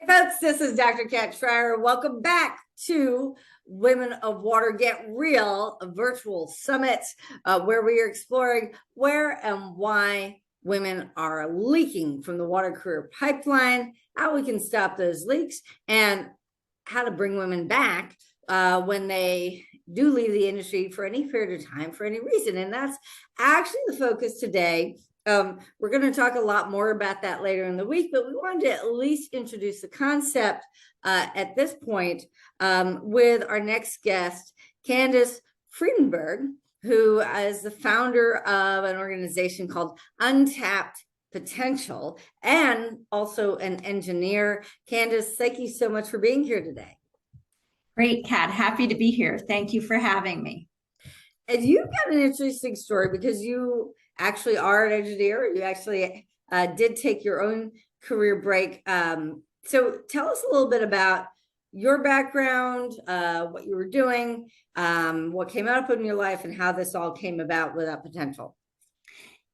Hey folks, this is Dr. Kat Schreier. Welcome back to Women of Water Get Real, a virtual summit where we are exploring where and why women are leaking from the water career pipeline, how we can stop those leaks, and how to bring women back when they do leave the industry for any period of time for any reason. And that's actually the focus today. We're going to talk a lot more about that later in the week, but we wanted to at least introduce the concept at this point with our next guest, Candace Freedenberg, who is the founder of an organization called Untapped Potential and also an engineer. Candace, thank you so much for being here today. Great, Kat. Happy to be here. Thank you for having me. And you've got an interesting story because you actually are an engineer. You actually did take your own career break. So tell us a little bit about your background, what you were doing, what came up in your life, and how this all came about with that potential.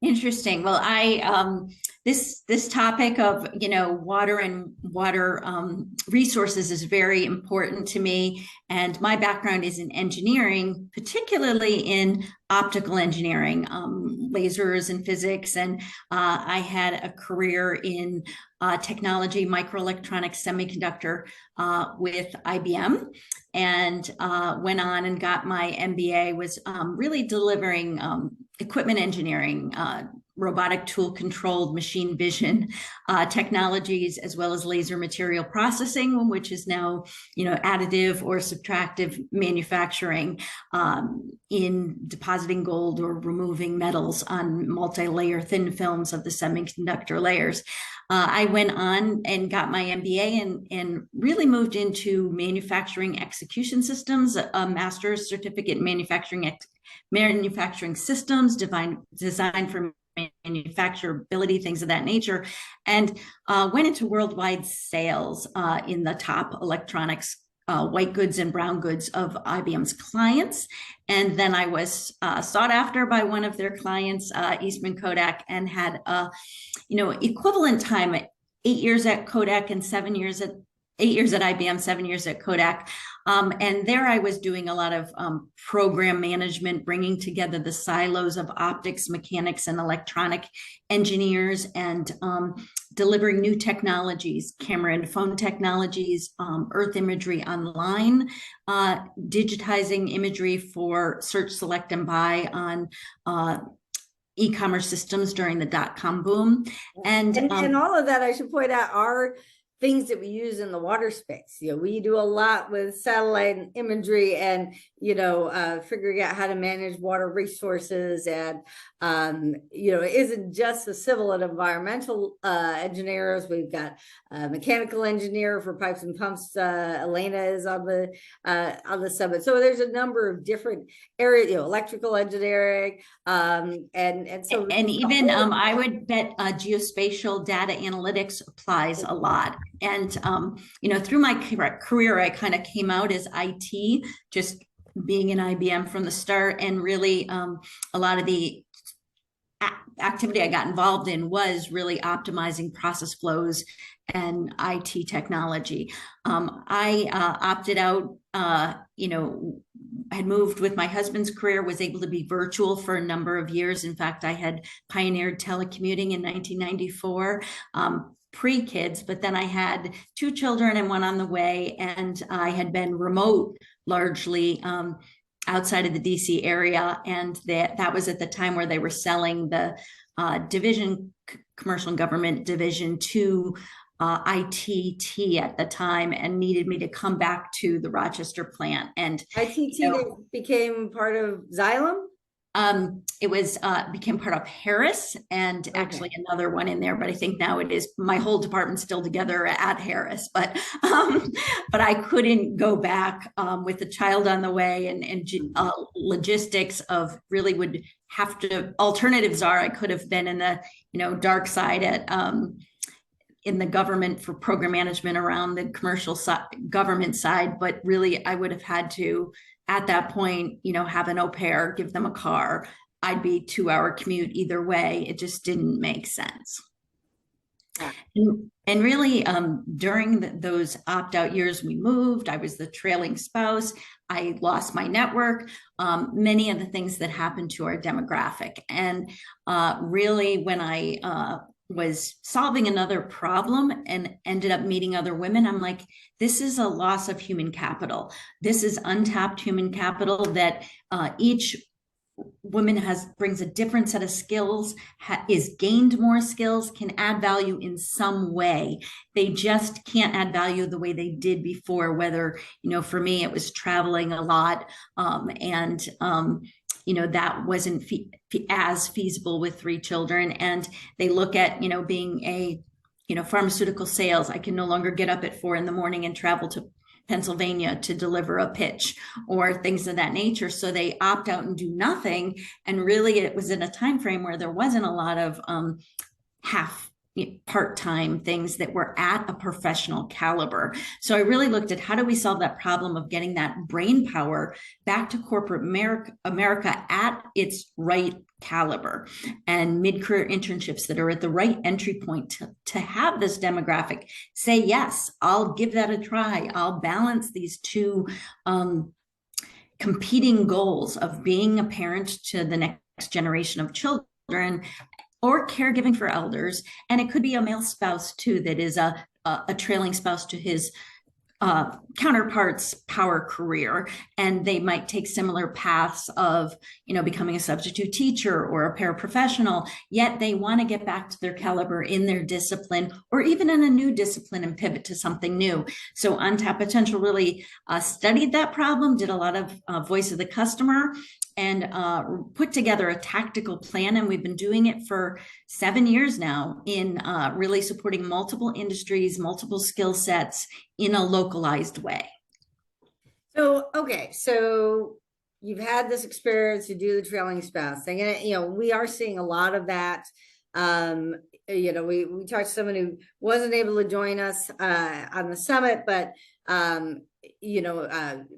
Interesting. Well, this topic of water and water resources is very important to me, and my background is in engineering, particularly in optical engineering, lasers and physics, and I had a career in technology, microelectronics, semiconductor with IBM, and went on and got my MBA. Was really delivering equipment engineering, robotic tool controlled machine vision technologies, as well as laser material processing, which is now, additive or subtractive manufacturing, in depositing gold or removing metals on multi-layer thin films of the semiconductor layers. I went on and got my MBA and really moved into manufacturing execution systems, a master's certificate in manufacturing systems, designed for manufacturability, things of that nature, and went into worldwide sales in the top electronics, white goods and brown goods of IBM's clients. And then I was sought after by one of their clients, Eastman Kodak, and had equivalent time, 8 years at Kodak and 7 years at 8 years at IBM, 7 years at Kodak. And there I was doing a lot of program management, bringing together the silos of optics, mechanics, and electronic engineers, and delivering new technologies, camera and phone technologies, earth imagery online, digitizing imagery for search, select, and buy on e-commerce systems during the dot-com boom. And all of that, I should point out, are things that we use in the water space. We do a lot with satellite and imagery and, figuring out how to manage water resources. And, it isn't just the civil and environmental engineers. We've got a mechanical engineer for pipes and pumps. Elena is on the summit. So there's a number of different areas, electrical engineering. And even I would bet geospatial data analytics applies a lot. And, through my career, I kind of came out as IT, just being in IBM from the start. And really, a lot of the activity I got involved in was really optimizing process flows and IT technology. I opted out, had moved with my husband's career, was able to be virtual for a number of years. In fact, I had pioneered telecommuting in 1994. Pre-kids, but then I had 2 children and one on the way, and I had been remote largely outside of the DC area, and that was at the time where they were selling the commercial and government division to ITT at the time, and needed me to come back to the Rochester plant. And ITT became part of Xylem? It was became part of Harris, and actually another one in there, but I think now it is my whole department still together at Harris. But I couldn't go back with a child on the way, and logistics of really would have to. Alternatives are I could have been in the dark side at in the government for program management around the commercial government side, but really I would have had to, at that point, have an au pair, give them a car. I'd be 2-hour commute either way. It just didn't make sense. Yeah. And really, during those opt-out years, we moved. I was the trailing spouse. I lost my network, many of the things that happened to our demographic. And really, when I was solving another problem and ended up meeting other women, I'm like, this is a loss of human capital. This is untapped human capital that each woman brings a different set of skills, is gained more skills, can add value in some way. They just can't add value the way they did before, whether, for me, it was traveling a lot, and that wasn't as feasible with 3 children. And they look at, being a, pharmaceutical sales. I can no longer get up at 4 a.m. and travel to Pennsylvania to deliver a pitch or things of that nature. So they opt out and do nothing. And really, it was in a time frame where there wasn't a lot of half part-time things that were at a professional caliber. So I really looked at how do we solve that problem of getting that brain power back to corporate America at its right caliber, and mid-career internships that are at the right entry point to have this demographic say, yes, I'll give that a try. I'll balance these two competing goals of being a parent to the next generation of children or caregiving for elders. And it could be a male spouse too, that is a trailing spouse to his counterparts' power career, and they might take similar paths of becoming a substitute teacher or a paraprofessional, yet they want to get back to their caliber in their discipline or even in a new discipline and pivot to something new. So Untapped Potential really studied that problem, did a lot of voice of the customer, and put together a tactical plan. And we've been doing it for 7 years now in really supporting multiple industries, multiple skill sets in a localized way. So, okay, so you've had this experience to do the trailing spouse thing, and we are seeing a lot of that. We talked to someone who wasn't able to join us on the summit, but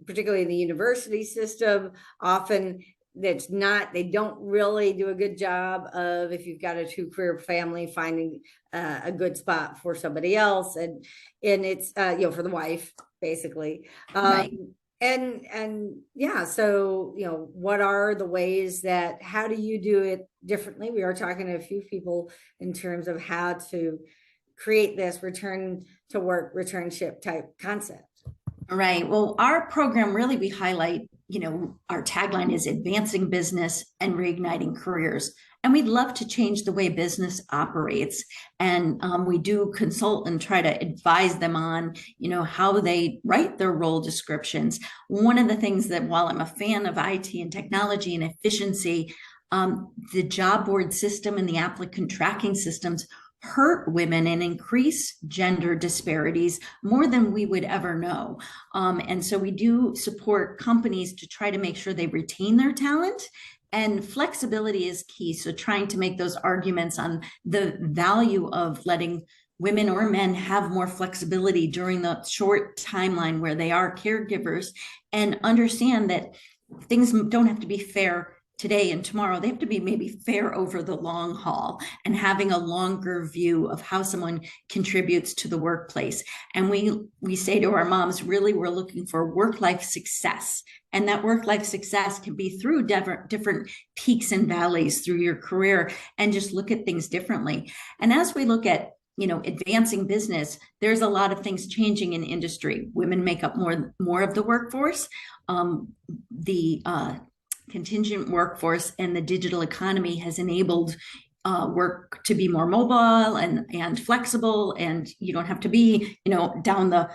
particularly in the university system, often they don't really do a good job of, if you've got a 2-career family, finding a good spot for somebody else, and it's for the wife, basically. Right. And yeah, so what are the ways how do you do it differently? We are talking to a few people in terms of how to create this return to work returnship type concept. Right. Well, our program really, we highlight, our tagline is advancing business and reigniting careers. And we'd love to change the way business operates. And we do consult and try to advise them on, how they write their role descriptions. One of the things that, while I'm a fan of IT and technology and efficiency, the job board system and the applicant tracking systems hurt women and increase gender disparities more than we would ever know. And so we do support companies to try to make sure they retain their talent, and flexibility is key. So trying to make those arguments on the value of letting women or men have more flexibility during the short timeline where they are caregivers, and understand that things don't have to be fair today and tomorrow. They have to be maybe fair over the long haul, and having a longer view of how someone contributes to the workplace. And we say to our moms, really, we're looking for work-life success. And that work-life success can be through different peaks and valleys through your career, and just look at things differently. And as we look at advancing business, there's a lot of things changing in industry. Women make up more of the workforce. The contingent workforce and the digital economy has enabled work to be more mobile and flexible, and you don't have to be down the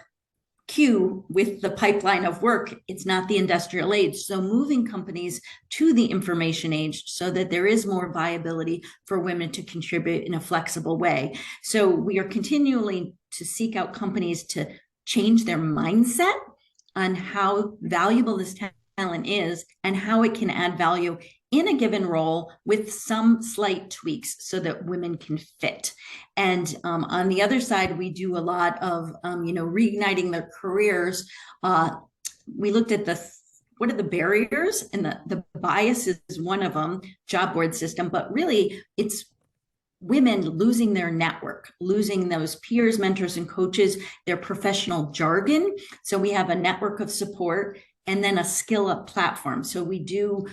queue with the pipeline of work. It's not the industrial age. So moving companies to the information age so that there is more viability for women to contribute in a flexible way. So we are continually to seek out companies to change their mindset on how valuable this talent is and how it can add value in a given role with some slight tweaks so that women can fit. And on the other side, we do a lot of, reigniting their careers. We looked at what are the barriers, and the bias is one of them, job board system, but really it's women losing their network, losing those peers, mentors, and coaches, their professional jargon. So we have a network of support and then a skill up platform. So we do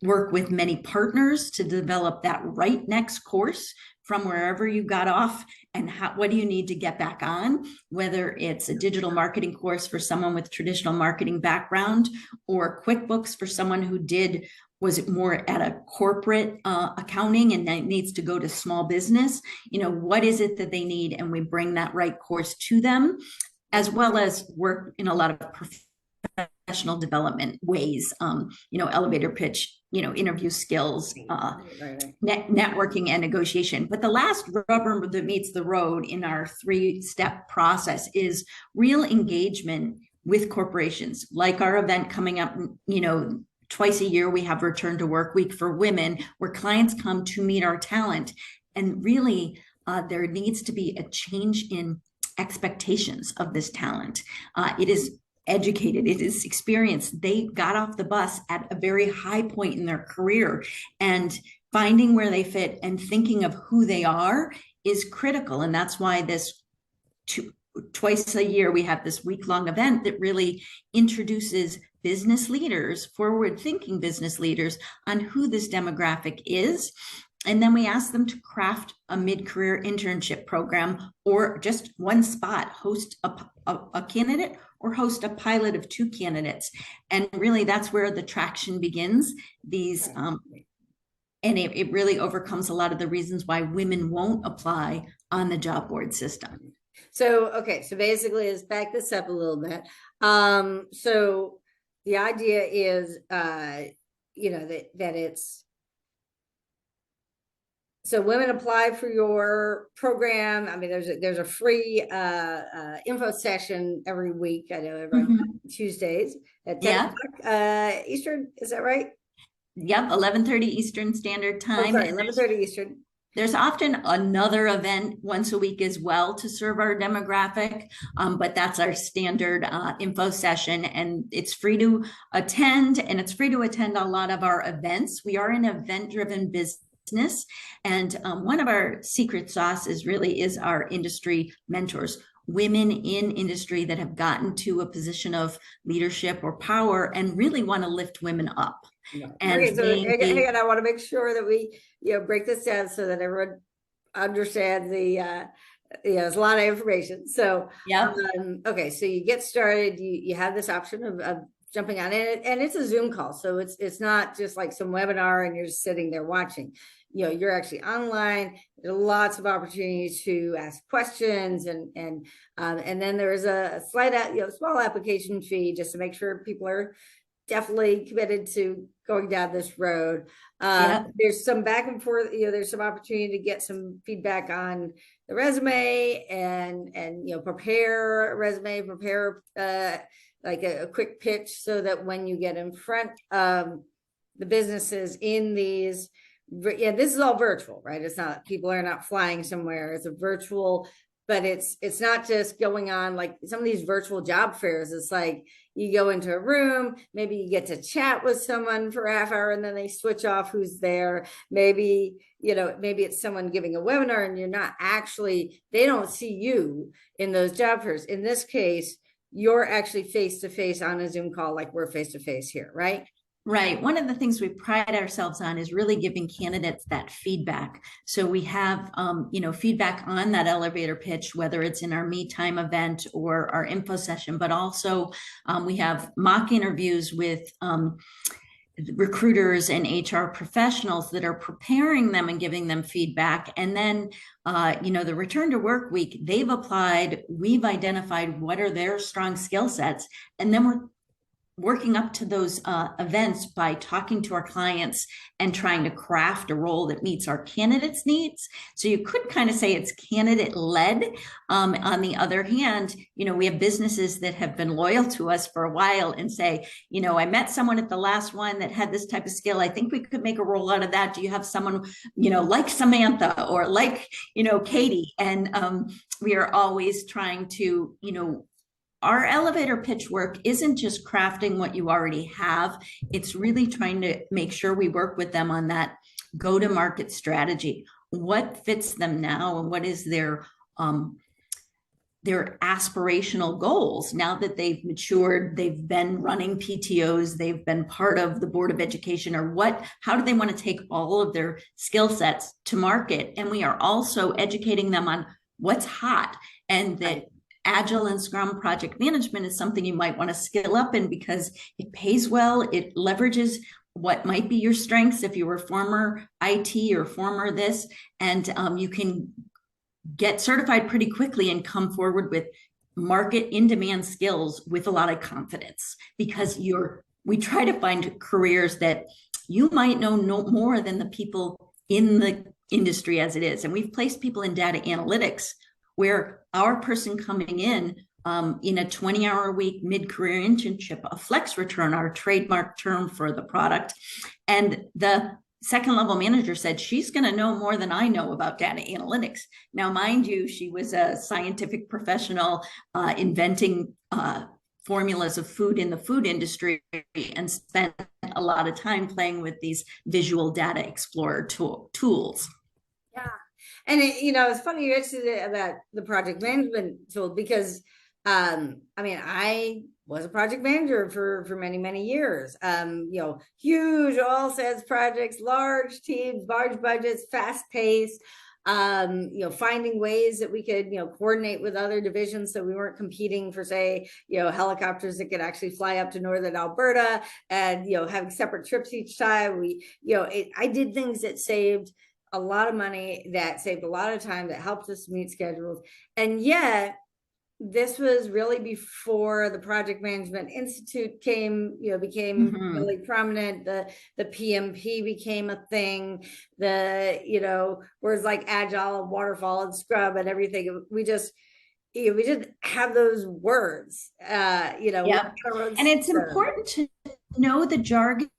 work with many partners to develop that right next course from wherever you got off, and what do you need to get back on, whether it's a digital marketing course for someone with traditional marketing background, or QuickBooks for someone who was more at a corporate accounting and then needs to go to small business. What is it that they need? And we bring that right course to them, as well as work in a lot of professional development ways, elevator pitch, interview skills, networking and negotiation. But the last rubber that meets the road in our 3-step process is real engagement with corporations. Like our event coming up, twice a year, we have Return to Work Week for women, where clients come to meet our talent. And really, there needs to be a change in expectations of this talent. It is educated, it is experienced. They got off the bus at a very high point in their career, and finding where they fit and thinking of who they are is critical. And that's why twice a year, we have this week-long event that really introduces business leaders, forward-thinking business leaders, on who this demographic is. And then we ask them to craft a mid-career internship program, or just one spot, host a candidate or host a pilot of 2 candidates. And really, that's where the traction begins. And it really overcomes a lot of the reasons why women won't apply on the job board system. So, okay. So basically, let's back this up a little bit. So the idea is, that it's, so women apply for your program. I mean, there's a free info session every week. I know every Tuesdays at 10 o'clock Eastern. Is that right? Yep, 11:30 Eastern Standard Time. 11:30 Eastern. There's often another event once a week as well to serve our demographic, but that's our standard info session, and it's free to attend, and it's free to attend a lot of our events. We are an event-driven business. And one of our secret sauces really is our industry mentors, women in industry that have gotten to a position of leadership or power and really want to lift women up. Yeah. And okay, so hang on, I want to make sure that we break this down so that everyone understands there's a lot of information. So okay, so you get started, you have this option of jumping on it, and it's a Zoom call, so it's not just like some webinar and you're just sitting there watching. You're actually online. There are lots of opportunities to ask questions, and then there's a slight small application fee just to make sure people are definitely committed to going down this road. There's some back and forth. There's some opportunity to get some feedback on the resume and prepare a resume, prepare like a quick pitch, so that when you get in front of the businesses in these, this is all virtual, right? It's not, people are not flying somewhere. It's a virtual, but it's not just going on like some of these virtual job fairs. It's like you go into a room, maybe you get to chat with someone for a half hour and then they switch off who's there. Maybe it's someone giving a webinar and they don't see you in those job fairs. In this case, you're actually face-to-face on a Zoom call, like we're face-to-face here, right? Right. One of the things we pride ourselves on is really giving candidates that feedback. So we have, feedback on that elevator pitch, whether it's in our Me Time event or our info session, but also we have mock interviews with recruiters and HR professionals that are preparing them and giving them feedback. And then, the Return to Work Week, they've applied, we've identified what are their strong skill sets, and then we're working up to those events by talking to our clients and trying to craft a role that meets our candidates' needs. So you could kind of say it's candidate-led. On the other hand, we have businesses that have been loyal to us for a while and say, I met someone at the last one that had this type of skill. I think we could make a role out of that. Do you have someone, like Samantha or like, Katie? And we are always trying to, our elevator pitch work isn't just crafting what you already have. It's really trying to make sure we work with them on that go-to-market strategy. What fits them now, and what is their aspirational goals now that they've matured, they've been running PTOs, they've been part of the Board of Education, or how do they want to take all of their skill sets to market? And we are also educating them on what's hot, and that Agile and Scrum project management is something you might want to skill up in because it pays well, it leverages what might be your strengths if you were former IT or former this, and you can get certified pretty quickly and come forward with market in demand skills with a lot of confidence, because we try to find careers that you might know no more than the people in the industry as it is. And we've placed people in data analytics where our person coming in a 20-hour-a-week mid-career internship, a flex return, our trademark term for the product, and the second level manager said, she's going to know more than I know about data analytics. Now, mind you, she was a scientific professional inventing formulas of food in the food industry, and spent a lot of time playing with these visual data explorer tools. Yeah. And it's funny you mentioned about the project management tool, because I was a project manager for many, many years. Huge all sets projects, large teams, large budgets, fast paced, finding ways that we could, coordinate with other divisions so we weren't competing for, say, helicopters that could actually fly up to northern Alberta, and, having separate trips each time. I did things that saved a lot of money, that saved a lot of time, that helped us meet schedules. And yet, this was really before the Project Management Institute became really prominent. The PMP became a thing. Words like Agile, Waterfall, and Scrum, and everything. We just have those words. And it's important to know the jargon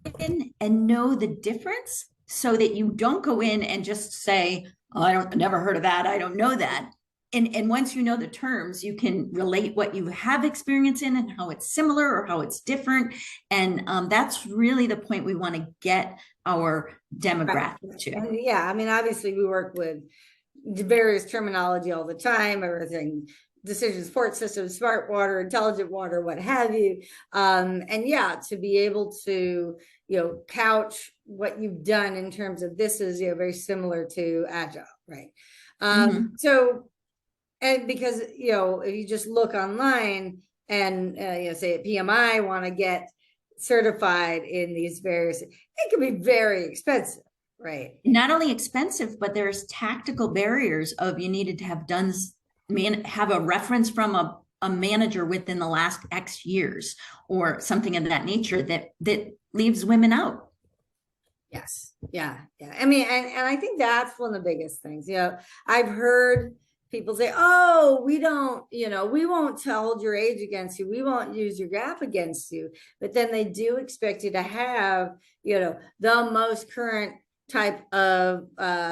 and know the difference, so that you don't go in and just say, "Oh, I never heard of that. I don't know that." And once you know the terms, you can relate what you have experience in and how it's similar or how it's different. And that's really the point we want to get our demographic to. And obviously we work with various terminology all the time, everything, decision support systems, smart water, intelligent water, what have you. To be able to, couch what you've done in terms of this is, very similar to Agile, right? And because, if you just look online and, say at PMI want to get certified in these various, it can be very expensive, right? Not only expensive, but there's tactical barriers of you needed to have have a reference from a manager within the last X years or something of that nature that leaves women out. Yes. Yeah. And I think that's one of the biggest things. I've heard people say, "Oh, we won't hold your age against you. We won't use your gap against you." But then they do expect you to have, the most current type of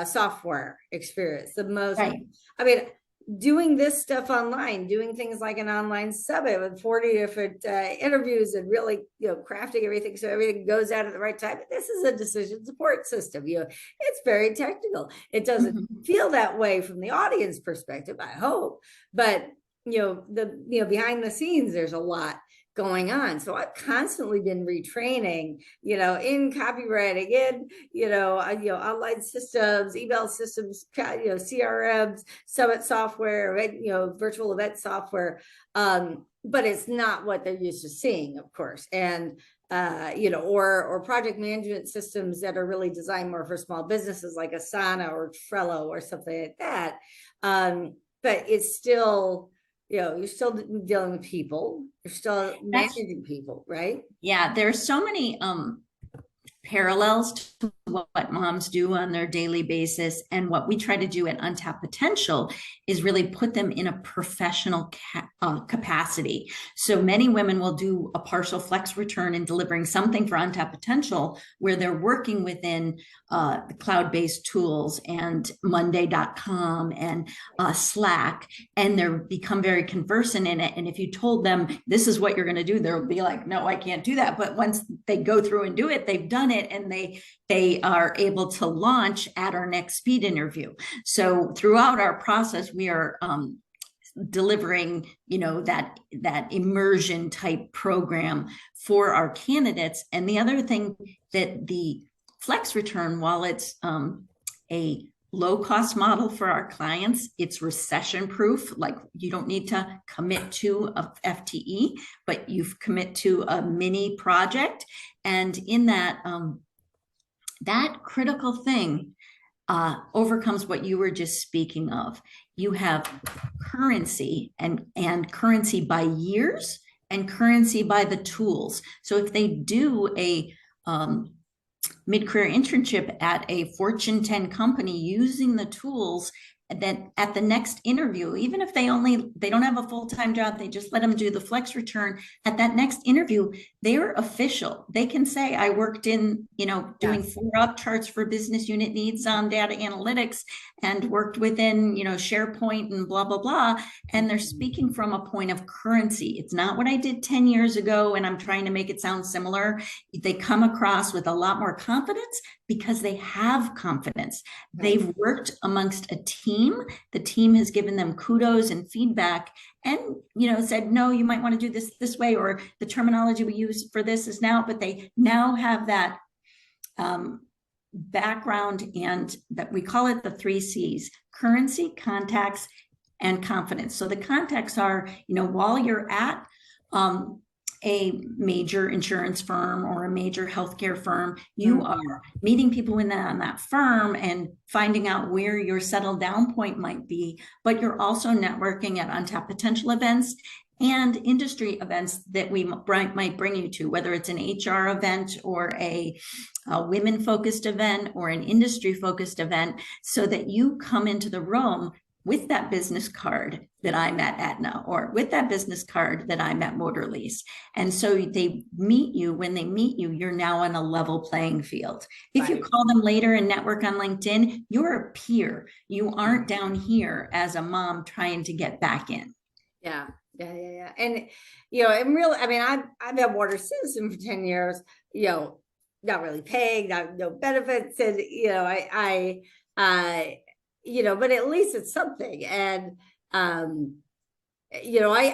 software experience, the most, right. Doing this stuff online, doing things like an online summit with 40 different interviews, and really, crafting everything so everything goes out at the right time. This is a decision support system. It's very technical. It doesn't feel that way from the audience perspective, I hope. But behind the scenes, there's a lot going on. So I've constantly been retraining, in copywriting, in, online systems, email systems, CRMs, summit software, virtual event software. But it's not what they're used to seeing, of course. And, or project management systems that are really designed more for small businesses like Asana or Trello or something like that. But it's still, you're still dealing with people. You're still managing people, right? Yeah, there's so many parallels to what moms do on their daily basis. And what we try to do at Untapped Potential is really put them in a professional capacity. So many women will do a partial flex return in delivering something for Untapped Potential where they're working within the cloud-based tools and Monday.com and Slack, and they're become very conversant in it. And if you told them this is what you're going to do, they'll be like, "No, I can't do that." But once they go through and do it, they've done it. it, and they are able to launch at our next speed interview. So throughout our process, we are delivering, that immersion type program for our candidates. And the other thing that the flex return, while it's a low cost model for our clients, it's recession proof. Like, you don't need to commit to a FTE, but you commit to a mini project. And in that, that critical thing overcomes what you were just speaking of. You have currency, and currency by years and currency by the tools. So if they do a mid-career internship at a Fortune 10 company using the tools, then at the next interview, even if they don't have a full-time job, they just let them do the flex return. At that next interview, they're official. They can say, I worked in, doing 4 up charts for business unit needs on data analytics, and worked within, SharePoint and blah, blah, blah. And they're speaking from a point of currency. It's not what I did 10 years ago, and I'm trying to make it sound similar. They come across with a lot more confidence because they have confidence. They've worked amongst a team. The team has given them kudos and feedback, and said, no, you might want to do this way, or the terminology we use for this is now. But they now have that background, and that we call it the 3 C's: currency, contacts, and confidence. So the contacts are, while you're at a major insurance firm or a major healthcare firm, you are meeting people in on that firm and finding out where your settled down point might be. But you're also networking at untapped potential events and industry events that we might bring you to, whether it's an HR event or a women-focused event or an industry-focused event, so that you come into the room with that business card that I'm at Aetna, or with that business card that I'm at Motor Lease. And so they meet you. When they meet you, you're now on a level playing field. If you call them later and network on LinkedIn, you're a peer. You aren't down here as a mom trying to get back in. Yeah. And, I've been a water citizen for 10 years, not really paying, no benefits. And, but at least it's something. And, I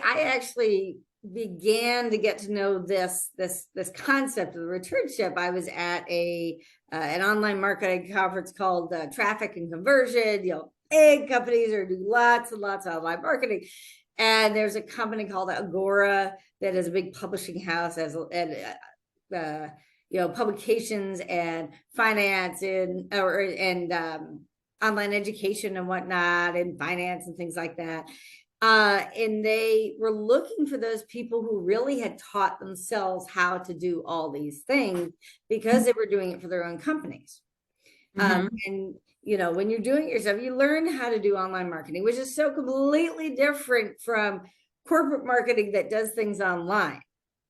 actually began to get to know this concept of the returnship. I was at an online marketing conference called Traffic and Conversion. Big companies are doing lots and lots of online marketing. And there's a company called Agora that is a big publishing house, and publications and finance and online education and whatnot, and finance and things like that. And they were looking for those people who really had taught themselves how to do all these things, because they were doing it for their own companies. And when you're doing it yourself, you learn how to do online marketing, which is so completely different from corporate marketing that does things online.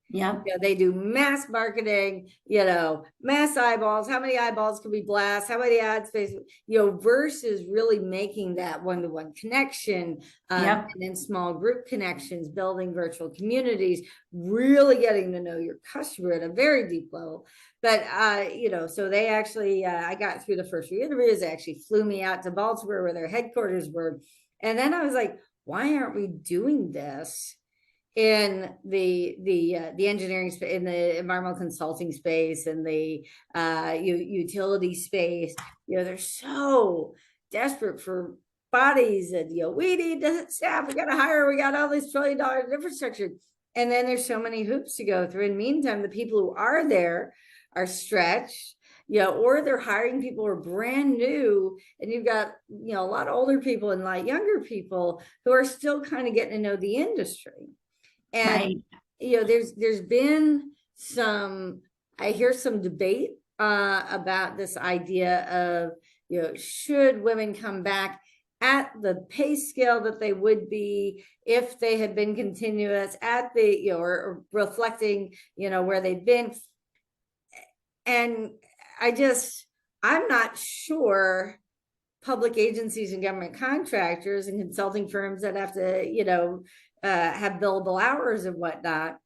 Yeah. They do mass marketing, mass eyeballs. How many eyeballs can we blast? How many ad space, versus really making that one-to-one connection, and then small group connections, building virtual communities, really getting to know your customer at a very deep level. But, so they actually, I got through the first few interviews. They actually flew me out to Baltimore, where their headquarters were. And then I was like, why aren't we doing this in the engineering space, in the environmental consulting space, and the utility space? They're so desperate for bodies, and we need staff, we got to hire, we got all this $1 trillion infrastructure, and then there's so many hoops to go through. In the meantime, the people who are there are stretched, or they're hiring people who are brand new, and you've got a lot of older people and a lot of younger people who are still kind of getting to know the industry. And, there's been I hear some debate about this idea of, should women come back at the pay scale that they would be if they had been continuous at the, or reflecting, where they've been. And I'm not sure public agencies and government contractors and consulting firms that have to, have billable hours and whatnot,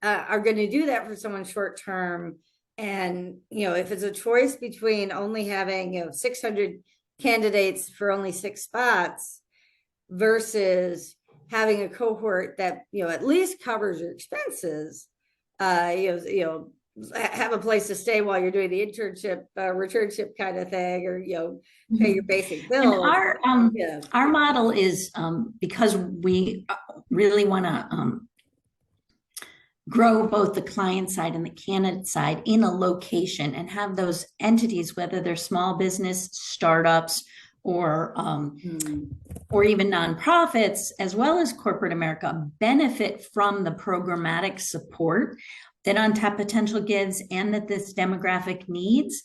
are going to do that for someone short term And, if it's a choice between only having, 600 candidates for only 6 spots versus having a cohort that, at least covers your expenses, have a place to stay while you're doing the internship, returnship kind of thing, or, pay your basic And bills. Yeah. our model is because we really want to grow both the client side and the candidate side in a location and have those entities, whether they're small business, startups, or even nonprofits, as well as corporate America, benefit from the programmatic support that Untapped Potential gives and that this demographic needs.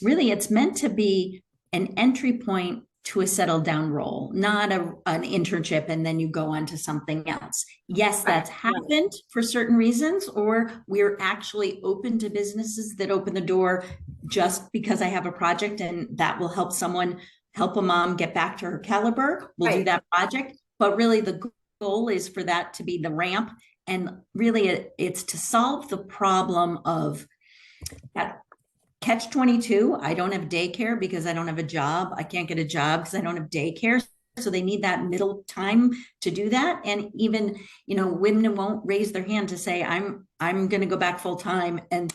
Really, it's meant to be an entry point to a settled down role, not an internship and then you go on to something else. Yes, that's happened for certain reasons, or we're actually open to businesses that open the door just because I have a project and that will help someone, help a mom get back to her caliber. We'll do that project. But really the goal is for that to be the ramp. And really it's to solve the problem of that catch-22. I don't have daycare because I don't have a job. I can't get a job because I don't have daycare. So they need that middle time to do that. And even, women won't raise their hand to say, I'm going to go back full time and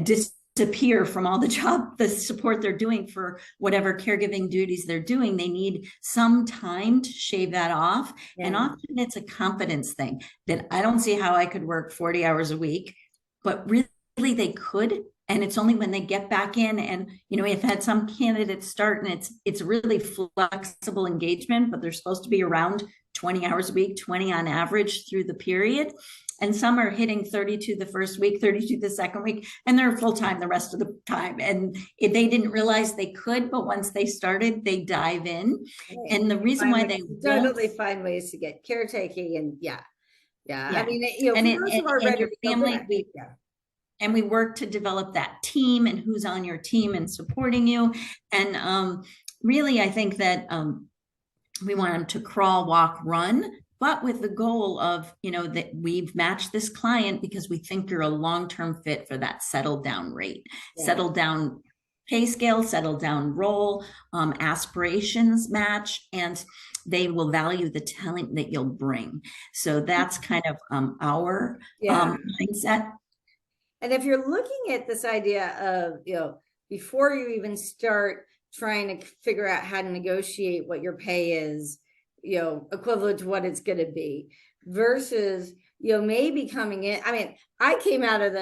disappear from all the support they're doing for whatever caregiving duties they're doing. They need some time to shave that off. Yeah. And often it's a confidence thing that I don't see how I could work 40 hours a week, but really they could. And it's only when they get back in, and we've had some candidates start and it's really flexible engagement, but they're supposed to be around 20 hours a week, 20 on average through the period. And some are hitting 32 the first week, 32 the second week, and they're full-time the rest of the time. And if they didn't realize they could, but once they started, they dive in. Right. And the reason why they definitely find ways to get caretaking and yeah. I mean, and your family, and we work to develop that team and who's on your team and supporting you. And really, I think that we want them to crawl, walk, run, but with the goal of, that we've matched this client because we think you're a long-term fit for that settled down rate, settled down pay scale, settled down role, aspirations match, and they will value the talent that you'll bring. So that's kind of our mindset. And if you're looking at this idea of, before you even start trying to figure out how to negotiate what your pay is, equivalent to what it's going to be versus, maybe coming in. I mean, I came out of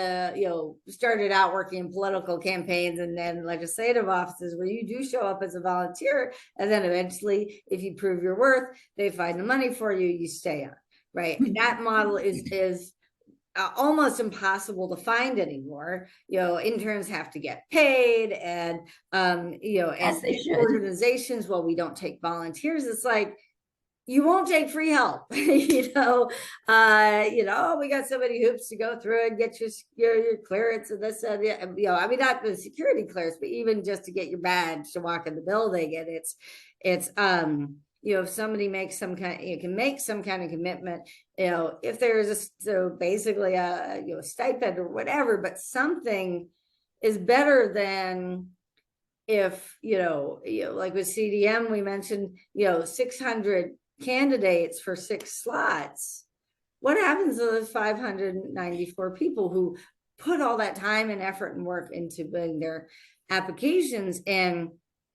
started out working in political campaigns and then legislative offices where you do show up as a volunteer. And then eventually, if you prove your worth, they find the money for you, you stay on, right? That model is almost impossible to find anymore. Interns have to get paid and, and organizations, well, we don't take volunteers. It's like, you won't take free help, we got so many hoops to go through and get your clearance and this, I mean, not the security clearance, but even just to get your badge to walk in the building. And it's if somebody makes some kind, you can make some kind of commitment, if there's basically a stipend or whatever, but something is better than if, like with CDM, we mentioned, 600 candidates for 6 slots. What happens to those 594 people who put all that time and effort and work into building their applications? And,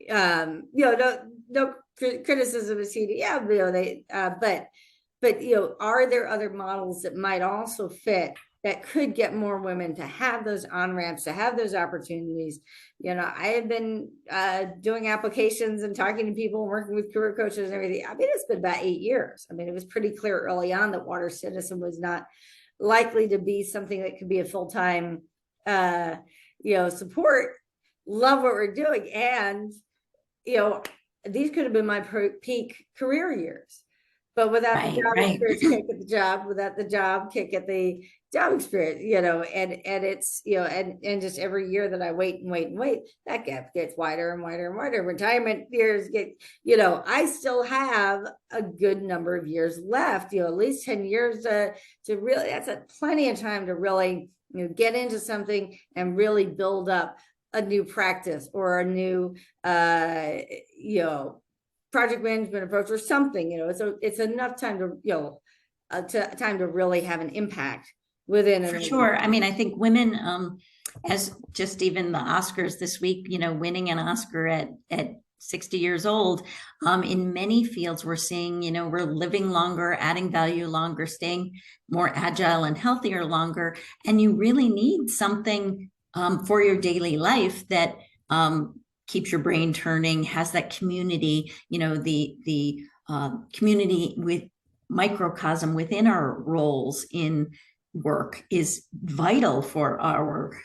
no criticism of CDM, but are there other models that might also fit that could get more women to have those on-ramps, to have those opportunities? I have been doing applications and talking to people and working with career coaches and everything. I mean, it's been about 8 years. I mean, it was pretty clear early on that water citizen was not likely to be something that could be a full-time, support. Love what we're doing. And, these could have been my peak career years. But without the job experience kick at the job, without the job kick at the job experience, and it's, and just every year that I wait, that gap gets wider and wider and wider. Retirement years get, I still have a good number of years left, at least 10 years to really, that's plenty of time to really get into something and really build up a new practice or a new, project management approach or something, it's enough time to, time to really have an impact within. For sure. I mean, I think women, as just even the Oscars this week, winning an Oscar at 60 years old, in many fields, we're seeing, we're living longer, adding value longer, staying more agile and healthier longer. And you really need something for your daily life that keeps your brain turning, has that community, the community with microcosm within our roles in work is vital for our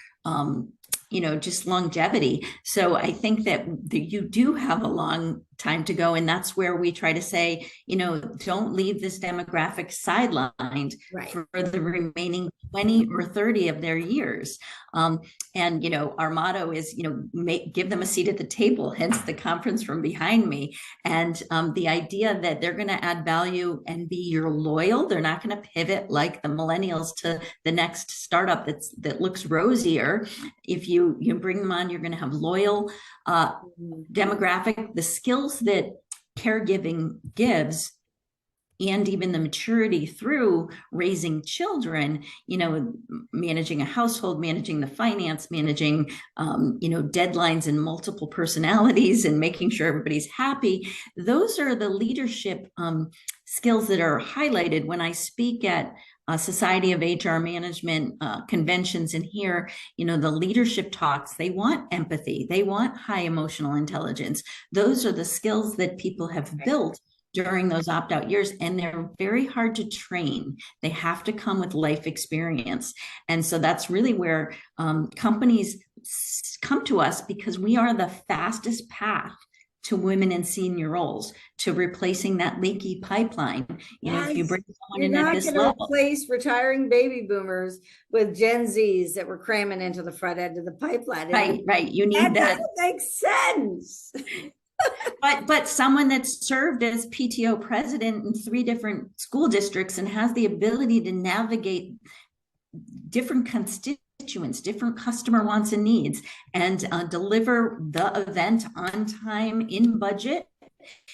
just longevity. So I think that you do have a long time to go. And that's where we try to say, don't leave this demographic sidelined for the remaining 20 or 30 of their years. And, our motto is, give them a seat at the table, hence the conference room behind me. And the idea that they're going to add value and be your loyal, they're not going to pivot like the millennials to the next startup that looks rosier. If you bring them on, you're going to have loyal demographic, the skills that caregiving gives, and even the maturity through raising children, managing a household, managing the finance, managing, deadlines and multiple personalities and making sure everybody's happy. Those are the leadership skills that are highlighted when I speak at Society of HR Management conventions and here, the leadership talks. They want empathy. They want high emotional intelligence. Those are the skills that people have built during those opt-out years, and they're very hard to train. They have to come with life experience. And so that's really where companies come to us, because we are the fastest path to women in senior roles, to replacing that leaky pipeline. If you bring someone in at this level, you're not going to replace retiring baby boomers with Gen Zs that we're cramming into the front end of the pipeline. Right. You need that. Doesn't make sense. But someone that's served as PTO president in 3 different school districts and has the ability to navigate different constituents, different customer wants and needs, and deliver the event on time, in budget,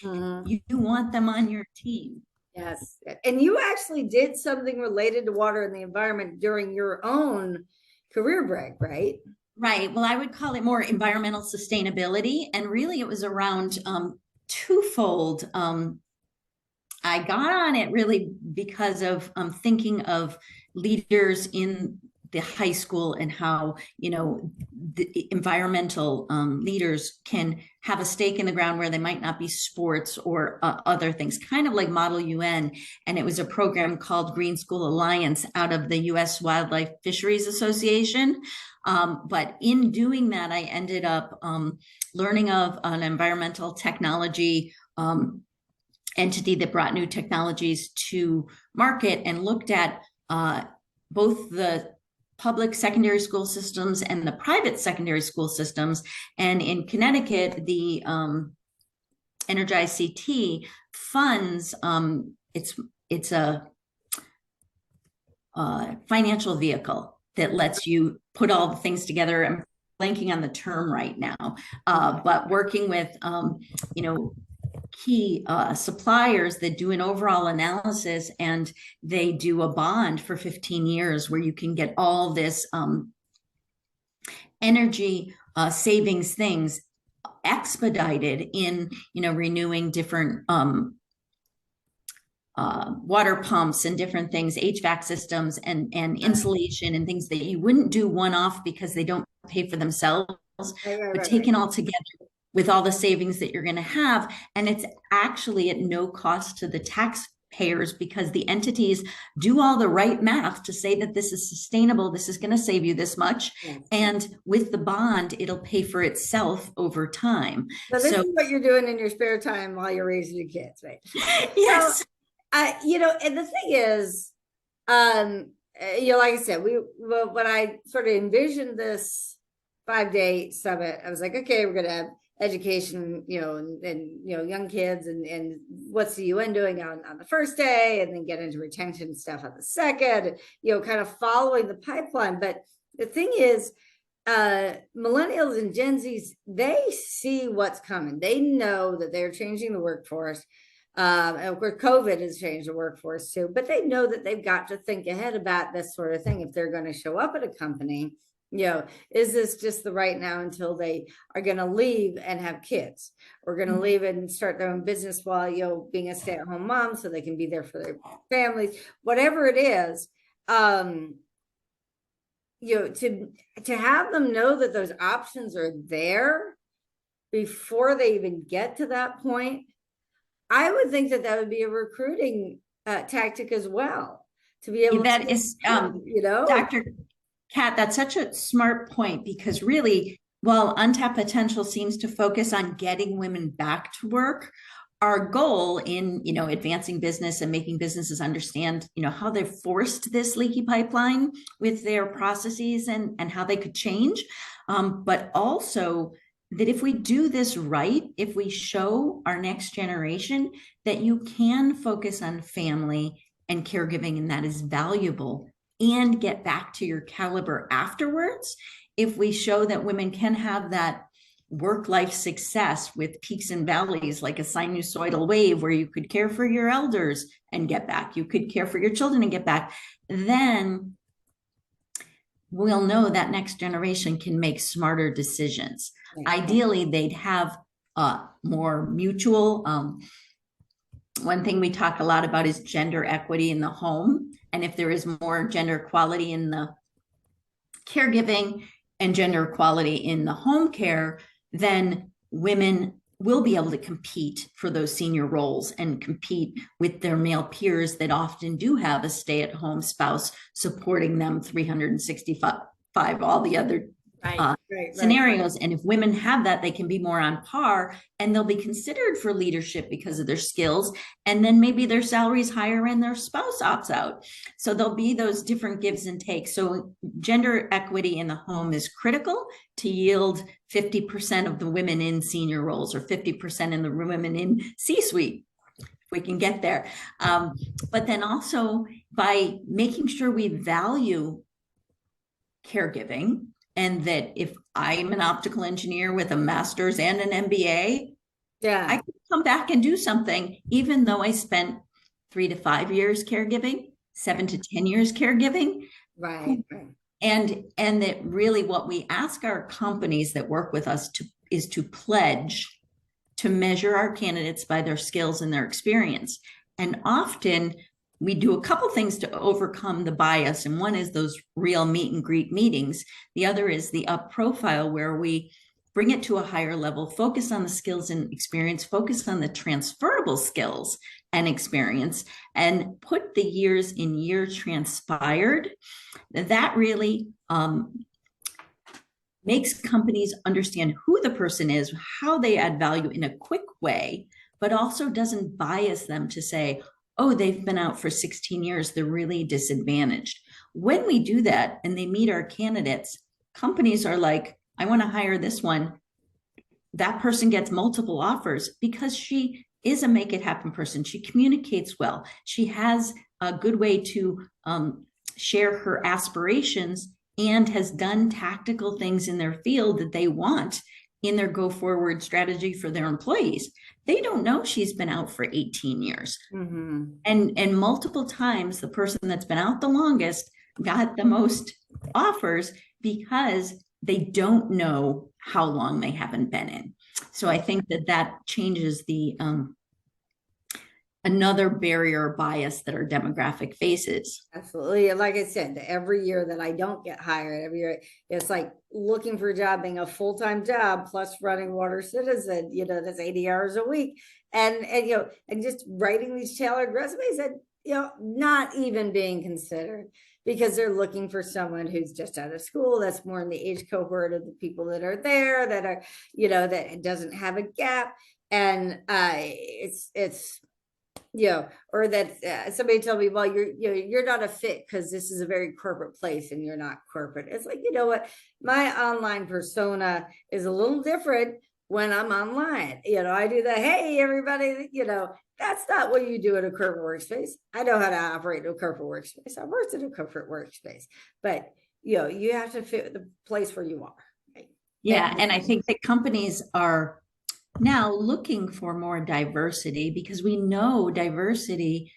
you want them on your team. Yes. And you actually did something related to water and the environment during your own career break, right? Right. Well, I would call it more environmental sustainability. And really it was around twofold. I got on it really because of thinking of leaders in the high school and how, the environmental leaders can have a stake in the ground where they might not be sports or other things, kind of like Model UN. And it was a program called Green School Alliance out of the U.S. Wildlife Fisheries Association. But in doing that, I ended up learning of an environmental technology entity that brought new technologies to market and looked at both the public secondary school systems and the private secondary school systems. And in Connecticut, the Energize CT funds, it's a financial vehicle that lets you put all the things together. I'm blanking on the term right now, but working with, key suppliers that do an overall analysis, and they do a bond for 15 years where you can get all this energy savings things expedited in, renewing different water pumps and different things, HVAC systems and insulation and things that you wouldn't do one-off because they don't pay for themselves, but taken all together with all the savings that you're going to have. And it's actually at no cost to the taxpayers because the entities do all the right math to say that this is sustainable, this is going to save you this much. Yes. And with the bond, it'll pay for itself over time. So this is what you're doing in your spare time while you're raising your kids, right? Yes. So, and the thing is, like I said, when I sort of envisioned this 5-day summit, I was like, okay, we're going to have education, and young kids, and what's the UN doing on the first day, and then get into retention stuff on the second, kind of following the pipeline. But the thing is, millennials and Gen Zs, they see what's coming. They know that they're changing the workforce. And of course, COVID has changed the workforce too, but they know that they've got to think ahead about this sort of thing if they're going to show up at a company. Is this just the right now until they are going to leave and have kids, or going to leave and start their own business while, being a stay-at-home mom so they can be there for their families, whatever it is. To have them know that those options are there before they even get to that point, I would think that would be a recruiting tactic as well, to be able that to, is, Dr. Kat, that's such a smart point, because really, while untapped potential seems to focus on getting women back to work, our goal in, advancing business and making businesses understand, how they've forced this leaky pipeline with their processes and how they could change. But also that if we do this right, if we show our next generation that you can focus on family and caregiving, and that is valuable, and get back to your caliber afterwards, if we show that women can have that work-life success with peaks and valleys, like a sinusoidal wave where you could care for your elders and get back, you could care for your children and get back, then we'll know that next generation can make smarter decisions. Ideally, they'd have more mutual. One thing we talk a lot about is gender equity in the home. And if there is more gender equality in the caregiving and gender equality in the home care, then women will be able to compete for those senior roles and compete with their male peers that often do have a stay-at-home spouse supporting them 365, all the other scenarios. And if women have that, they can be more on par, and they'll be considered for leadership because of their skills. And then maybe their salary is higher and their spouse opts out. So there'll be those different gives and takes. So gender equity in the home is critical to yield 50% of the women in senior roles, or 50% in the women in C-suite. We can get there. But then also by making sure we value caregiving, and that if I'm an optical engineer with a master's and an MBA, I can come back and do something, even though I spent 3 to 5 years caregiving, 7 to 10 years caregiving. Right. And that really what we ask our companies that work with us is to pledge to measure our candidates by their skills and their experience. And often we do a couple things to overcome the bias. And one is those real meet and greet meetings. The other is the up profile, where we bring it to a higher level, focus on the skills and experience, focus on the transferable skills and experience, and put the years in year transpired. That really makes companies understand who the person is, how they add value in a quick way, but also doesn't bias them to say, oh, they've been out for 16 years, they're really disadvantaged. When we do that and they meet our candidates, companies are like, I want to hire this one. That person gets multiple offers because she is a make it happen person. She communicates well. She has a good way to share her aspirations, and has done tactical things in their field that they want in their go forward strategy for their employees. They don't know she's been out for 18 years. Mm-hmm. And multiple times the person that's been out the longest got the most offers because they don't know how long they haven't been in. So I think that changes the another barrier or bias that our demographic faces. Absolutely. And like I said, every year that I don't get hired, every year it's like looking for a job, being a full-time job plus running Water Citizen, that's 80 hours a week. And just writing these tailored resumes and, not even being considered, because they're looking for someone who's just out of school, that's more in the age cohort of the people that are there, that are, that doesn't have a gap. And it's or that somebody told me, well, you're not a fit because this is a very corporate place and you're not corporate. It's like, what, my online persona is a little different when I'm online. I do the, hey, everybody, that's not what you do in a corporate workspace. I know how to operate in a corporate workspace. I worked in a corporate workspace, but you have to fit the place where you are. Right? Yeah, and I think that companies are now looking for more diversity because we know diversity,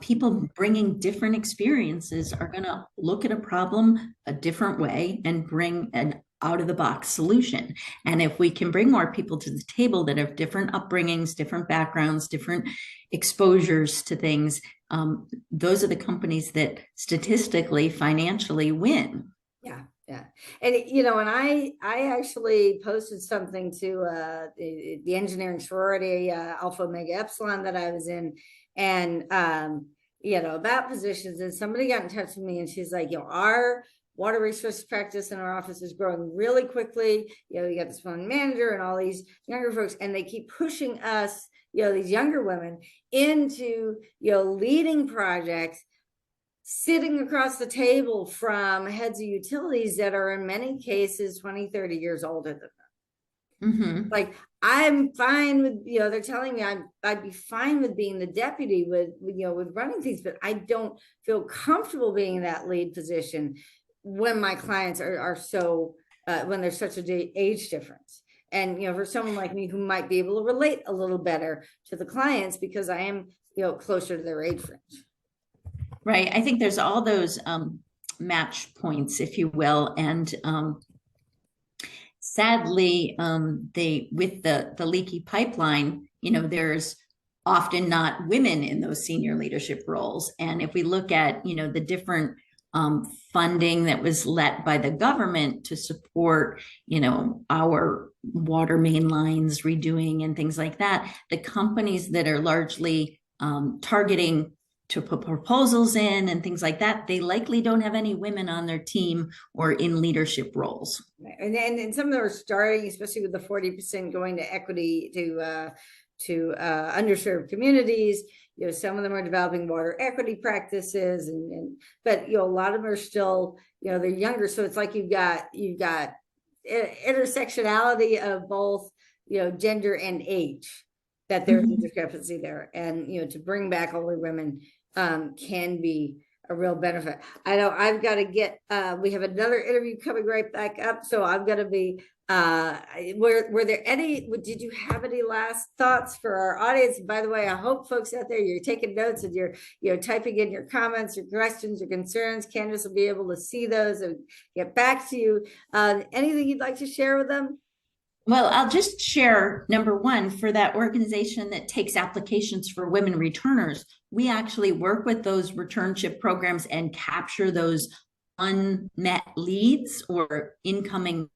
people bringing different experiences are going to look at a problem a different way and bring an out of the box solution. And if we can bring more people to the table that have different upbringings, different backgrounds, different exposures to things, those are the companies that statistically, financially win. Yeah. Yeah. And, and I actually posted something to the engineering sorority, Alpha Omega Epsilon that I was in. And, about positions, and somebody got in touch with me and she's like, our water resources practice in our office is growing really quickly. You got this one manager and all these younger folks, and they keep pushing us, these younger women into, leading projects, sitting across the table from heads of utilities that are in many cases 20, 30 years older than them. Mm-hmm. Like, I'm fine with, they're telling me I'd be fine with being the deputy with running things, but I don't feel comfortable being in that lead position when my clients are so, when there's such an age difference. And, for someone like me who might be able to relate a little better to the clients because I am, closer to their age range. Right. I think there's all those match points, if you will. And sadly, with the leaky pipeline, there's often not women in those senior leadership roles. And if we look at, the different funding that was let by the government to support, our water main lines redoing and things like that, the companies that are largely targeting to put proposals in and things like that, they likely don't have any women on their team or in leadership roles. And some of them are starting, especially with the 40% going to equity to underserved communities. Some of them are developing water equity practices, but a lot of them are still, they're younger. So it's like you've got intersectionality of both, gender and age, that there's a discrepancy there. And, to bring back older women can be a real benefit. I know I've got to get, we have another interview coming right back up. So I'm going to be, were there any, did you have any last thoughts for our audience? By the way, I hope folks out there, you're taking notes and you're typing in your comments, your questions, your concerns. Candace will be able to see those and get back to you. Anything you'd like to share with them? Well, I'll just share, number one, for that organization that takes applications for women returners, we actually work with those returnship programs and capture those unmet leads or incoming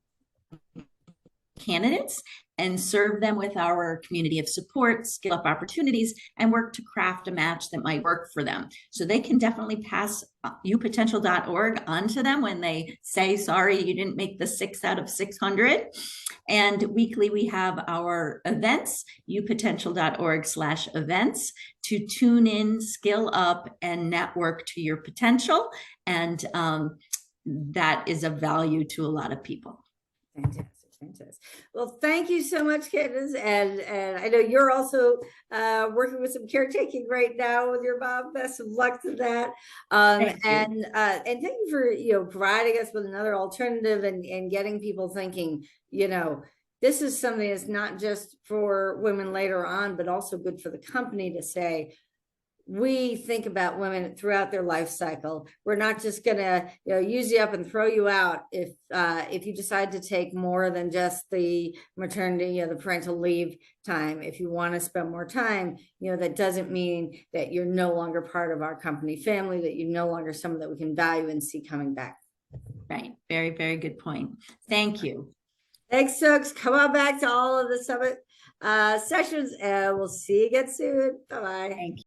candidates and serve them with our community of support, skill up opportunities, and work to craft a match that might work for them. So they can definitely pass upotential.org onto them when they say, sorry, you didn't make the 6 out of 600. And weekly, we have our events, upotential.org/events, to tune in, skill up, and network to your potential. And that is of value to a lot of people. Fantastic. Fantastic. Well, thank you so much, Candace. And I know you're also working with some caretaking right now with your mom. Best of luck to that. And thank you for providing us with another alternative and getting people thinking. This is something that's not just for women later on, but also good for the company to say, we think about women throughout their life cycle. We're not just gonna, use you up and throw you out if you decide to take more than just the maternity, the parental leave time. If you want to spend more time, that doesn't mean that you're no longer part of our company family, that you're no longer someone that we can value and see coming back. Right. Very, very good point. Thank you. Thanks, folks. Come on back to all of the summit sessions, and we'll see you again soon. Bye-bye. Thank you.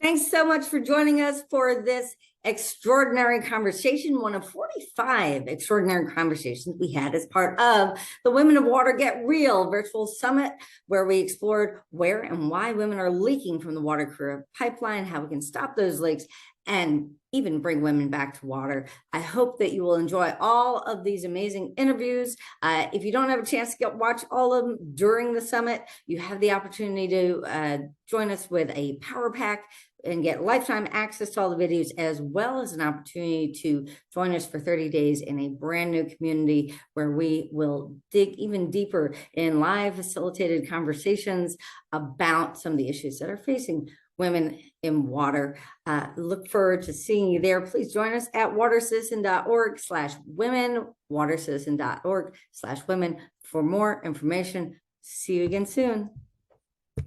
Thanks so much for joining us for this extraordinary conversation, one of 45 extraordinary conversations we had as part of the Women of Water Get Real virtual summit, where we explored where and why women are leaking from the water career pipeline, how we can stop those leaks, and even bring women back to water. I hope that you will enjoy all of these amazing interviews. If you don't have a chance to watch all of them during the summit, you have the opportunity to join us with a power pack and get lifetime access to all the videos, as well as an opportunity to join us for 30 days in a brand new community where we will dig even deeper in live facilitated conversations about some of the issues that are facing women in water. Look forward to seeing you there. Please join us at watercitizen.org/women, watercitizen.org/women for more information. See you again soon.